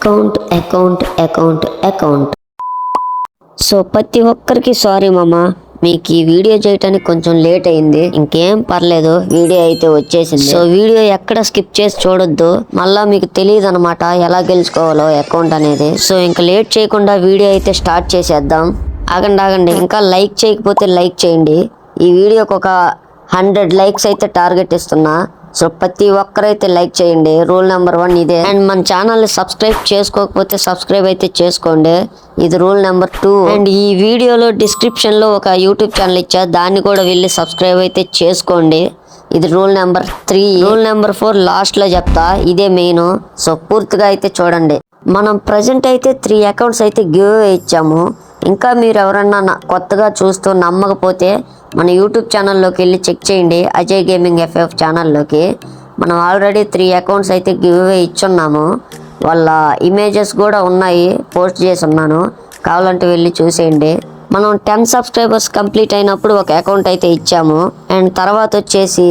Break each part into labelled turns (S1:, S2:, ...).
S1: Account. So ప్రతి ఒక్కరికి sorry మామ, మీకు ఈ వీడియో చేయడానికి కొంచెం లేట్ అయింది. ఇంకేం పర్లేదు, వీడియో అయితే వచ్చేసింది. సో వీడియో ఎక్కడ స్కిప్ చేసి చూడొద్దు, మళ్ళా మీకు తెలియదు అనమాట ఎలా గెలుచుకోవాలో అకౌంట్ అనేది. సో ఇంకా లేట్ చేయకుండా వీడియో అయితే స్టార్ట్ చేసేద్దాం. ఆగండి, ఇంకా లైక్ చేయకపోతే లైక్ చేయండి. ఈ వీడియోకి ఒక 100 లైక్స్ అయితే టార్గెట్ ఇస్తున్నా. సో ప్రతి ఒక్కరైతే లైక్ చేయండి. రూల్ నెంబర్ 1 ఇదే. అండ్ మన ఛానల్ని సబ్స్క్రైబ్ చేసుకోకపోతే సబ్స్క్రైబ్ అయితే చేసుకోండి. ఇది రూల్ నెంబర్ 2. అండ్ ఈ వీడియోలో డిస్క్రిప్షన్లో ఒక యూట్యూబ్ ఛానల్ ఇచ్చా, దాన్ని కూడా వెళ్ళి సబ్స్క్రైబ్ అయితే చేసుకోండి. ఇది రూల్ నెంబర్ 3. రూల్ నెంబర్ 4 లాస్ట్లో చెప్తా, ఇదే మెయిన్. సో పూర్తిగా అయితే చూడండి. మనం ప్రజెంట్ అయితే 3 అకౌంట్స్ అయితే గివ్ అవే ఇచ్చాము. ఇంకా మీరు ఎవరన్నా కొత్తగా చూస్తూ నమ్మకపోతే మన యూట్యూబ్ ఛానల్లోకి వెళ్ళి చెక్ చేయండి. అజయ్ గేమింగ్ FF ఛానల్లోకి మనం ఆల్రెడీ 3 అకౌంట్స్ అయితే గివ్ అవే ఇచ్చున్నాము. వాళ్ళ ఇమేజెస్ కూడా ఉన్నాయి, పోస్ట్ చేసి ఉన్నాను, కావాలంటే వెళ్ళి చూసేయండి. మనం 10 సబ్స్క్రైబర్స్ కంప్లీట్ అయినప్పుడు ఒక అకౌంట్ అయితే ఇచ్చాము. అండ్ తర్వాత వచ్చేసి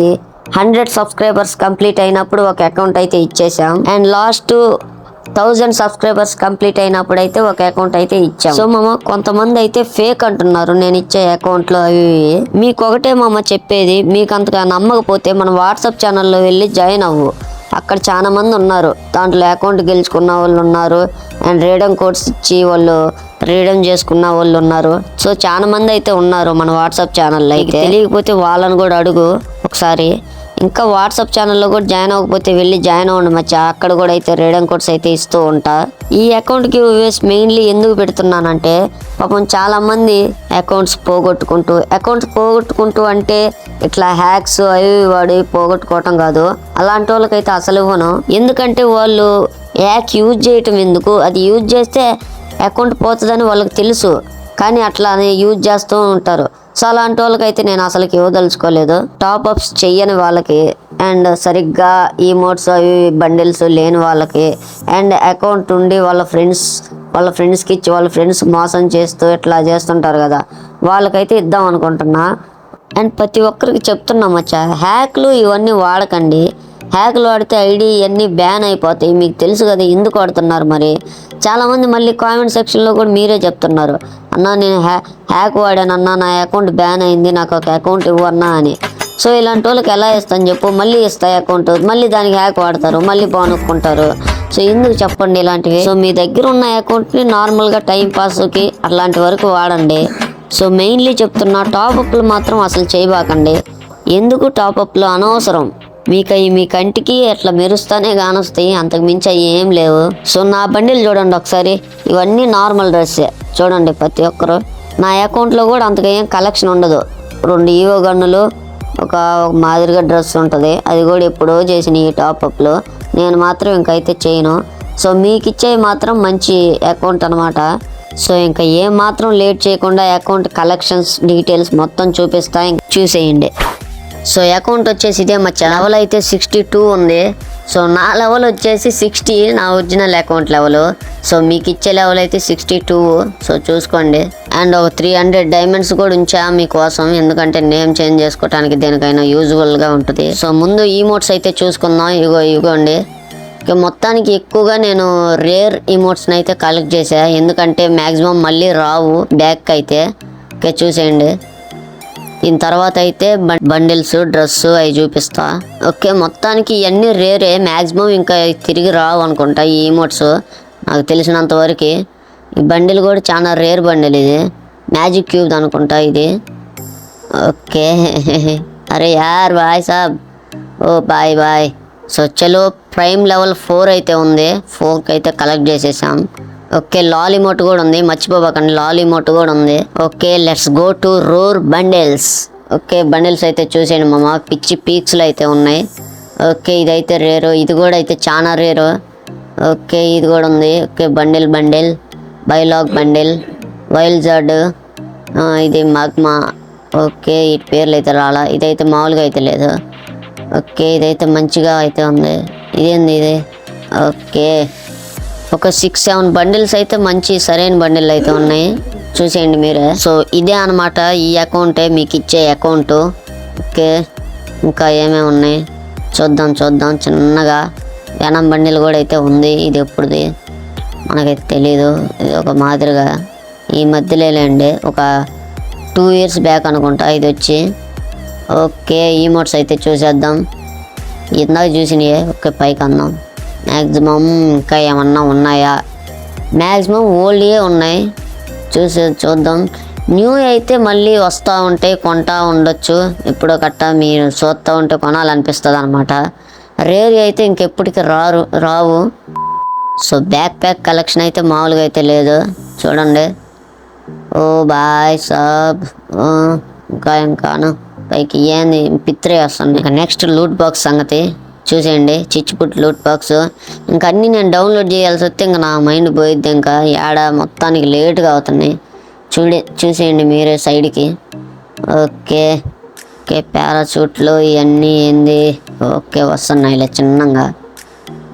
S1: 100 సబ్స్క్రైబర్స్ కంప్లీట్ అయినప్పుడు ఒక అకౌంట్ అయితే ఇచ్చేసాం. అండ్ లాస్ట్ 1000 సబ్స్క్రైబర్స్ కంప్లీట్ అయినప్పుడు అయితే ఒక అకౌంట్ అయితే ఇచ్చాం. సో మామ కొంతమంది అయితే ఫేక్ అంటున్నారు నేను ఇచ్చే అకౌంట్లో అవి. మీకు ఒకటే మామ చెప్పేది, మీకు అంతగా నమ్మకపోతే మన వాట్సాప్ ఛానల్లో వెళ్ళి జాయిన్ అవ్వు. అక్కడ చాలా మంది ఉన్నారు, దాంట్లో అకౌంట్ గెలుచుకున్న వాళ్ళు ఉన్నారు, అండ్ రీడమ్ కోడ్స్ ఇచ్చి వాళ్ళు రీడమ్ చేసుకున్న వాళ్ళు ఉన్నారు. సో చాలా మంది అయితే ఉన్నారు మన వాట్సాప్ ఛానల్లో. అయితే తెలియకపోతే వాళ్ళని కూడా అడుగు ఒకసారి. ఇంకా వాట్సాప్ ఛానల్లో కూడా జాయిన్ అవ్వకపోతే వెళ్ళి జాయిన్ అవ్వండి మచ్చా, అక్కడ కూడా అయితే రీడమ్ కోడ్స్ అయితే ఇస్తూ ఉంటా. ఈ అకౌంట్కి యూఎస్ మెయిన్లీ ఎందుకు పెడుతున్నానంటే, పాపం చాలా మంది అకౌంట్స్ పోగొట్టుకుంటూ అంటే ఇట్లా హ్యాక్స్ అవి వాడి పోగొట్టుకోవటం కాదు. అలాంటి వాళ్ళకైతే అసలు ఇవ్వను. ఎందుకంటే వాళ్ళు యాక్ యూజ్ చేయటం ఎందుకు, అది యూజ్ చేస్తే అకౌంట్ పోతుందని వాళ్ళకి తెలుసు, కానీ అట్లా యూజ్ చేస్తూ ఉంటారు. సో అలాంటి వాళ్ళకైతే నేను అసలుకి ఇవ్వదలుచుకోలేదు. టాప్అప్స్ చెయ్యని వాళ్ళకి, అండ్ సరిగ్గా ఈమోట్స్ అవి బండిల్స్ లేని వాళ్ళకి, అండ్ అకౌంట్ ఉండి వాళ్ళ ఫ్రెండ్స్కి ఇచ్చి వాళ్ళ ఫ్రెండ్స్ మోసం చేస్తూ ఇట్లా చేస్తుంటారు కదా, వాళ్ళకైతే ఇద్దాం అనుకుంటున్నా. అండ్ ప్రతి ఒక్కరికి చెప్తున్నా మచ్చా, హ్యాక్లు ఇవన్నీ వాడకండి. హ్యాక్లు వాడితే ఐడి ఇవన్నీ బ్యాన్ అయిపోతాయి. మీకు తెలుసు కదా ఎందుకు వాడుతున్నారు. మరి చాలామంది మళ్ళీ కామెంట్ సెక్షన్లో కూడా మీరే చెప్తున్నారు, అన్నా నేను హ్యాక్ వాడానన్నా, నా అకౌంట్ బ్యాన్ అయింది, నాకు ఒక అకౌంట్ ఇవ్వన్నా అని. సో ఇలాంటి వాళ్ళకి ఎలా ఇస్తాను చెప్పు, మళ్ళీ ఇస్తాయి అకౌంట్, మళ్ళీ దానికి హ్యాక్ వాడతారు, మళ్ళీ బానుక్కుంటారు. సో ఎందుకు చెప్పండి ఇలాంటివి. సో మీ దగ్గర ఉన్న అకౌంట్ని నార్మల్గా టైం పాస్కి అట్లాంటి వరకు వాడండి. సో మెయిన్లీ చెప్తున్నా, టాప్అప్లు మాత్రం అసలు చేయబాకండి. ఎందుకు టాప్అప్లు అనవసరం. మీ కంటికి అట్లా మెరుస్తానే కానొస్తాయి, అంతకు మించి అవి ఏం లేవు. సో నా బండిలు చూడండి ఒకసారి, ఇవన్నీ నార్మల్ డ్రెస్సే చూడండి ప్రతి ఒక్కరు. నా అకౌంట్లో కూడా అంతగా ఏం కలెక్షన్ ఉండదు. 2 ఈవో గన్నులు, ఒక మాదిరిగా డ్రెస్ ఉంటుంది, అది కూడా ఎప్పుడో చేసిన ఈ టాప్అప్లు. నేను మాత్రం ఇంకైతే చేయను. సో మీకు ఇచ్చేవి మాత్రం మంచి అకౌంట్ అనమాట. సో ఇంకా ఏం మాత్రం లేట్ చేయకుండా అకౌంట్ కలెక్షన్స్ డీటెయిల్స్ మొత్తం చూపిస్తా, చూసేయండి. సో అకౌంట్ వచ్చేసి ఇదే మచ్చ, లెవెల్ అయితే 62 ఉంది. సో నా లెవెల్ వచ్చేసి 60, నా ఒరిజినల్ అకౌంట్ లెవెల్. సో మీకు ఇచ్చే లెవెల్ అయితే 62. సో చూసుకోండి. అండ్ ఒక 300 డైమండ్స్ కూడా ఉంచా మీకోసం, ఎందుకంటే నేమ్ చేంజ్ చేసుకోవడానికి దేనికైనా యూజ్ఫుల్గా ఉంటుంది. సో ముందు ఈమోట్స్ అయితే చూసుకుందాం. ఇగోండి. ఇక మొత్తానికి ఎక్కువగా నేను రేర్ ఈమోట్స్ని అయితే కలెక్ట్ చేసా, ఎందుకంటే మ్యాక్సిమం మళ్ళీ రావు బ్యాక్ అయితే. ఓకే చూసేయండి. దీని తర్వాత అయితే బండిల్స్, డ్రెస్ అవి చూపిస్తా. ఓకే మొత్తానికి ఇవన్నీ రేరే, మ్యాక్సిమం ఇంకా తిరిగి రావు అనుకుంటా ఈ ఈమోట్స్ నాకు తెలిసినంత వరకు. ఈ బండిల్ కూడా చాలా రేర్ బండిల్, ఇది మ్యాజిక్ క్యూబ్ అనుకుంటా ఇది. ఓకే అరే యార్ బాయ్ సాబ్, ఓ బాయ్. సో చలో ప్రైమ్ లెవెల్ 4 అయితే ఉంది, 4కి అయితే కలెక్ట్ చేసేసాం. ఓకే లాలీమోట్ కూడా ఉంది, మర్చిపోబాకండి లాలీమోట్ కూడా ఉంది. Okay let's go to roar bundles. Okay bundles అయితే చూసేయండి మామ, పిచ్చి పీక్స్లో అయితే ఉన్నాయి. ఓకే ఇదైతే రేరు, ఇది కూడా అయితే చాలా రేరు. ఓకే ఇది కూడా ఉంది. ఓకే బండిల్ బైలాగ్ బండిల్, వైల్డ్ జార్డ్, ఇది మాగ్మా. ఓకే ఈ పేర్లు అయితే రాలా, ఇదైతే మామూలుగా అయితే లేదు. ఓకే ఇదైతే మంచిగా అయితే ఉంది. ఇదేంది ఇది. ఓకే ఒక 6-7 బండిల్స్ అయితే మంచి సరైన బండిల్ అయితే ఉన్నాయి, చూసేయండి మీరే. సో ఇదే అనమాట ఈ అకౌంటే మీకు ఇచ్చే అకౌంట్. ఓకే ఇంకా ఏమేమి ఉన్నాయి చూద్దాం. చిన్నగా వెనం బండిల్ కూడా అయితే ఉంది, ఇది ఎప్పుడుది. మనకైతే తెలీదు. ఇది ఒక మాదిరిగా ఈ మధ్యలోండి ఒక 2 years బ్యాక్ అనుకుంటా ఇది వచ్చి. ఓకే ఈమోట్స్ అయితే చూసేద్దాం. ఇందాక చూసినవి ఓకే పైకి అందాం. మ్యాక్సిమం ఇంకా ఏమన్నా ఉన్నాయా? మ్యాక్సిమం ఓల్డ్యే ఉన్నాయి. చూద్దాం. న్యూ అయితే మళ్ళీ వస్తూ ఉంటాయి, కొంటా ఉండొచ్చు. ఎప్పుడో కట్ట మీరు చూస్తూ ఉంటే కొనాలనిపిస్తుంది అనమాట. రేర్ అయితే ఇంకెప్పటికీ రావు. సో బ్యాక్ ప్యాక్ కలెక్షన్ అయితే మామూలుగా అయితే లేదు చూడండి. ఓ బాయ్ సాబ్. ఇంకాను పైకి ఏంది పిత్రే వస్తుంది. ఇంకా నెక్స్ట్ లూట్ బాక్స్ సంగతి చూసేయండి. చిచ్చుపుట్ లూట్ బాక్స్. ఇంకా అన్నీ నేను డౌన్లోడ్ చేయాల్సి వస్తే ఇంకా నా మైండ్ పోయిద్ది. ఇంకా ఏడ మొత్తానికి లేట్గా అవుతున్నాయి. చూసేయండి మీరే సైడ్కి. ఓకే పారాషూట్లు ఇవన్నీ ఏంది. ఓకే వస్తున్నాయి ఇలా చిన్నగా.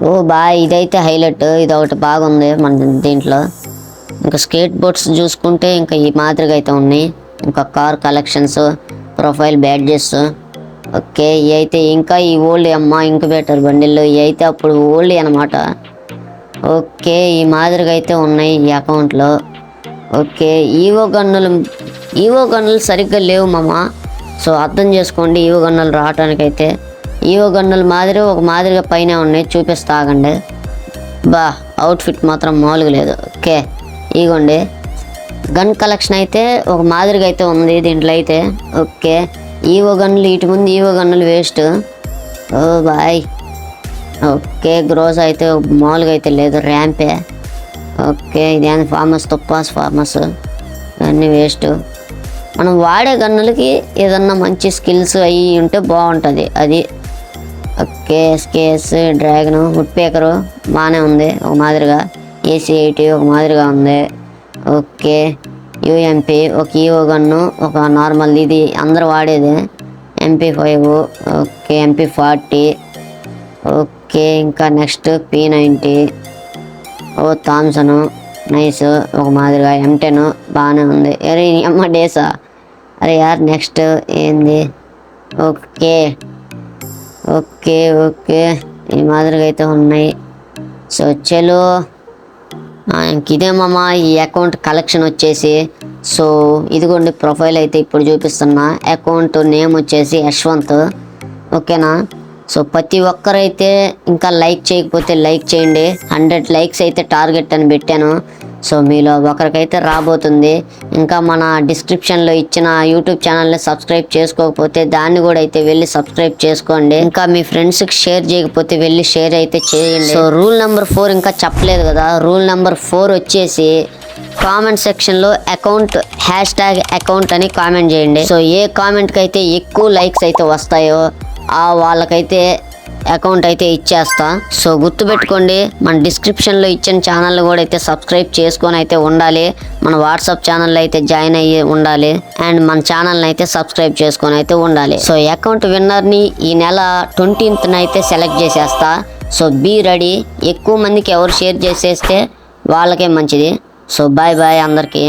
S1: ఓ బాయ్ ఇదైతే హైలైట్. ఇది ఒకటి బాగుంది మన దీంట్లో. ఇంకా స్కేట్ బోర్డ్స్ చూసుకుంటే ఇంకా ఈ మాదిరిగా అయితే ఉన్నాయి. ఇంకా car collections, profile badges. Okay ఇవి అయితే ఇంకా ఈ ఓల్డ్ ఇంక్యుబేటర్ బండిల్లో ఇవి అయితే అప్పుడు ఓల్డ్ అనమాట. ఓకే ఈ మాదిరిగా అయితే ఉన్నాయి ఈ అకౌంట్లో. ఓకే ఈవో గన్నులు సరిగ్గా లేవు మామ. సో అర్థం చేసుకోండి ఈవో గన్నులు రావటానికైతే. ఈవో గన్నులు ఒక మాదిరిగా పైన ఉన్నాయి. చూపిస్తా ఆగండి. అవుట్ఫిట్ మాత్రం మామూలుగా లేదు. ఓకే ఇగోండి గన్ కలెక్షన్ అయితే ఒక మాదిరిగా అయితే ఉంది దీంట్లో అయితే. ఓకే ఈవో గన్నులు ఇటు ముందు ఈవో గన్నులు వేస్ట్. ఓ బాయ్. ఓకే గ్రోజ్ అయితే మామూలుగా అయితే లేదు, ర్యాంపే. ఓకే ఇదేం ఫార్మస్ ఇవన్నీ వేస్ట్. మనం వాడే గన్నులకి ఏదన్నా మంచి స్కిల్స్ అవి ఉంటే బాగుంటుంది అది. ఓకే స్కేస్, డ్రాగన్, వుడ్ పేకరు బాగానే ఉంది ఒక మాదిరిగా. AC-80 ఒక మాదిరిగా ఉంది. ఓకే UMP ఒక ఈవో గన్ను, ఒక నార్మల్ ఇది అందరు వాడేది MP5. Okay MP40. ఓకే ఇంకా నెక్స్ట్ P90. ఓ థామ్సన్ నైస్ ఒక మాదిరిగా. M10 బాగానే ఉంది. డేసా అరే యార్. నెక్స్ట్ ఏంది. ఓకే ఈ మాదిరిగా అయితే ఉన్నాయి. సో చలో ఇంకిదేమమ్మా ఈ అకౌంట్ కలెక్షన్ వచ్చేసి. సో ఇదిగోండి ప్రొఫైల్ అయితే ఇప్పుడు చూపిస్తున్నా. అకౌంట్ నేమ్ వచ్చేసి యశ్వంత్. ఓకేనా. సో ప్రతి ఒక్కరైతే ఇంకా లైక్ చేయకపోతే లైక్ చేయండి. 100 likes అయితే టార్గెట్ అని పెట్టాను. సో మీలో ఒకరికైతే రాబోతుంది. ఇంకా మన డిస్క్రిప్షన్లో ఇచ్చిన యూట్యూబ్ ఛానల్ని సబ్స్క్రైబ్ చేసుకోకపోతే దాన్ని కూడా అయితే వెళ్ళి సబ్స్క్రైబ్ చేసుకోండి. ఇంకా మీ ఫ్రెండ్స్కి షేర్ చేయకపోతే వెళ్ళి షేర్ అయితే చేయండి. సో రూల్ నెంబర్ 4 ఇంకా చెప్పలేదు కదా. రూల్ నెంబర్ 4 వచ్చేసి కామెంట్ సెక్షన్లో #అకౌంట్ అని కామెంట్ చేయండి. సో ఏ కామెంట్కి అయితే ఎక్కువ లైక్స్ అయితే వస్తాయో వాళ్ళకైతే అకౌంట్ అయితే ఇచ్చేస్తా. సో గుర్తుపెట్టుకోండి మన డిస్క్రిప్షన్లో ఇచ్చిన ఛానల్ కూడా అయితే సబ్స్క్రైబ్ చేసుకొని అయితే ఉండాలి. మన వాట్సాప్ ఛానల్లో అయితే జాయిన్ అయ్యి ఉండాలి. అండ్ మన ఛానల్ని అయితే సబ్స్క్రైబ్ చేసుకొని అయితే ఉండాలి. సో అకౌంట్ విన్నర్ని ఈ నెల 20th అయితే సెలెక్ట్ చేసేస్తా. So be ready. ఎక్కువ మందికి ఎవరు షేర్ చేసేస్తే వాళ్ళకే మంచిది. సో బాయ్ అందరికీ.